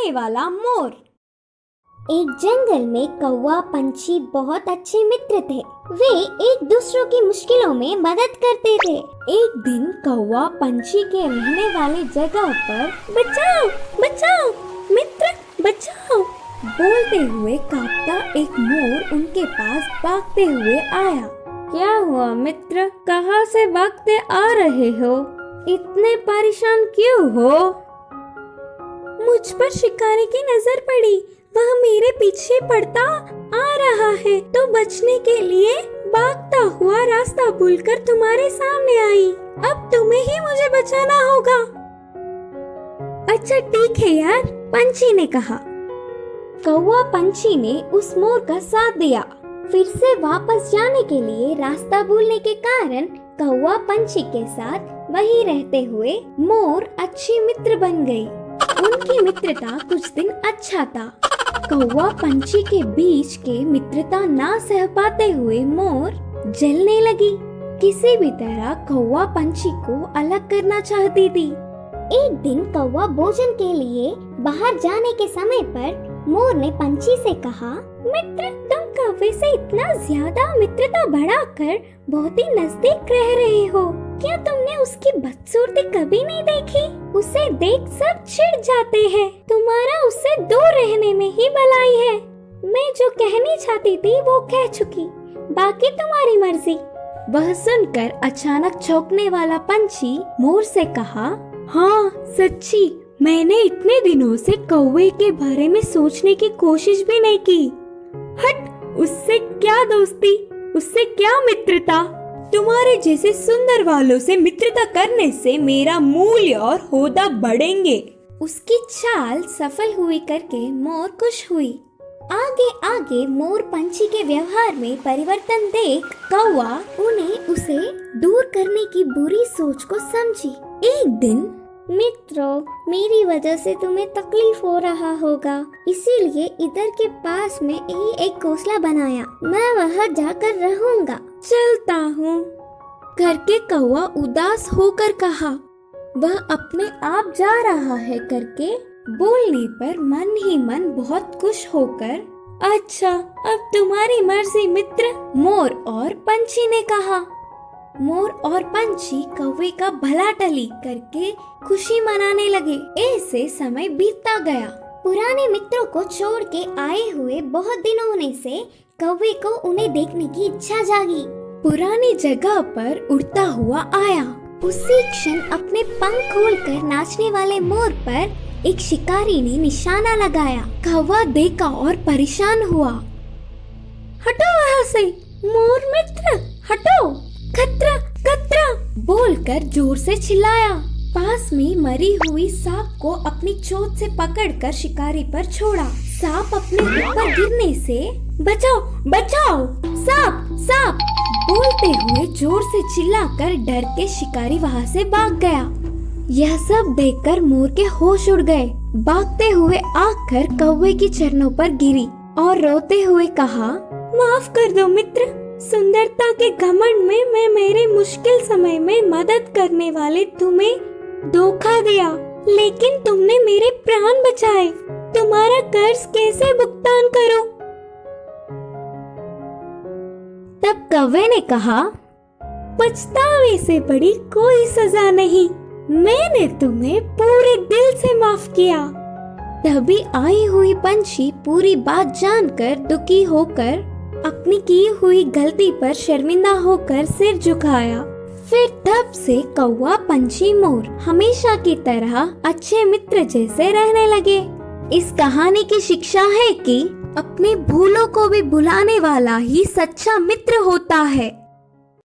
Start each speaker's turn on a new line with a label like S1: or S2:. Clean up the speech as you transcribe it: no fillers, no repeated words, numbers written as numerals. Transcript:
S1: बुलाने वाला मोर।
S2: एक जंगल में कौवा पंछी बहुत अच्छे मित्र थे। वे एक दूसरों की मुश्किलों में मदद करते थे।
S1: एक दिन कौवा पंछी के रहने वाले जगह पर बचाओ बचाओ मित्र बचाओ बोलते हुए कांपता एक मोर उनके पास भागते हुए आया। क्या हुआ मित्र, कहाँ से भागते आ रहे हो? इतने परेशान क्यों हो? मुझ पर शिकारी की नजर पड़ी, वह मेरे पीछे पड़ता आ रहा है तो बचने के लिए भागता हुआ रास्ता भूलकर तुम्हारे सामने आई। अब तुम्हें ही मुझे बचाना होगा। अच्छा ठीक है यार, पंछी ने कहा। कौवा पंछी ने उस मोर का साथ दिया। फिर से वापस जाने के लिए रास्ता भूलने के कारण कौवा पंछी के साथ वहीं रहते हुए मोर अच्छी मित्र बन गई। उनकी मित्रता कुछ दिन अच्छा था। कौवा पंछी के बीच के मित्रता ना सह पाते हुए मोर जलने लगी। किसी भी तरह कौवा पंछी को अलग करना चाहती थी।
S2: एक दिन कौवा भोजन के लिए बाहर जाने के समय पर मोर ने पंछी से कहा, मित्र तुम कौवे से इतना ज्यादा मित्रता बढ़ाकर बहुत ही नजदीक रह रहे हो। क्या तुमने उसकी बदसूरती कभी नहीं देखी? उसे देख सब चिढ़ जाते हैं। तुम्हारा उससे दूर रहने में ही भलाई है। मैं जो कहनी चाहती थी वो कह चुकी, बाकी तुम्हारी मर्जी।
S1: वह सुनकर अचानक चौंकने वाला पंछी मोर से कहा, हाँ सच्ची, मैंने इतने दिनों से कौवे के बारे में सोचने की कोशिश भी नहीं की। हट, उससे क्या दोस्ती, उससे क्या मित्रता। तुम्हारे जैसे सुंदर वालों से मित्रता करने से मेरा मूल्य और होदा बढ़ेंगे। उसकी चाल सफल हुई करके मोर खुश हुई।
S2: आगे आगे मोर पंछी के व्यवहार में परिवर्तन देख कौवा उन्हें उसे दूर करने की बुरी सोच को समझी। एक दिन, मित्रों मेरी वजह से तुम्हें तकलीफ हो रहा होगा, इसीलिए इधर के पास में ही एक घोंसला बनाया। मैं वहाँ जाकर रहूंगा।
S1: चलता हूँ करके कौवा उदास होकर कहा। वह अपने आप जा रहा है करके बोलने पर मन ही मन बहुत खुश होकर, अच्छा अब तुम्हारी मर्जी मित्र, मोर और पंछी ने कहा। मोर और पंछी कौवे का भला टली करके खुशी मनाने लगे। ऐसे समय बीतता गया।
S2: पुराने मित्रों को छोड़ के आए हुए बहुत दिन होने से कौवे को उन्हें देखने की इच्छा जागी।
S1: पुरानी जगह पर उड़ता हुआ आया।
S2: उसी क्षण अपने पंख खोलकर नाचने वाले मोर पर एक शिकारी ने निशाना लगाया।
S1: कौवा देखा और परेशान हुआ। हटो वहाँ से मोर मित्र, हटो, खतरा खतरा बोलकर जोर से चिल्लाया। पास में मरी हुई सांप को अपनी चोंच से पकड़कर शिकारी पर छोड़ा। सांप अपने ऊपर गिरने से बचाओ बचाओ, सांप सांप बोलते हुए जोर से चिल्लाकर डर के शिकारी वहाँ से भाग गया। यह सब देखकर मोर के होश उड़ गए। भागते हुए आकर कौवे की चरणों पर गिरी और रोते हुए कहा, माफ कर दो मित्र, सुंदरता के घमंड में मैं मेरे मुश्किल समय में मदद करने वाले तुम्हें धोखा दिया, लेकिन तुमने मेरे प्राण बचाए। तुम्हारा कर्ज कैसे भुगतान करूं? तब कौवे ने कहा, पछतावे से बड़ी कोई सजा नहीं, मैंने तुम्हें पूरे दिल से माफ किया। तभी आई हुई पंछी पूरी बात जानकर दुखी होकर अपनी की हुई गलती पर शर्मिंदा होकर सिर झुकाया। फिर तब से कौवा पंछी मोर हमेशा की तरह अच्छे मित्र जैसे रहने लगे। इस कहानी की शिक्षा है कि अपने भूलों को भी भुलाने वाला ही सच्चा मित्र होता है।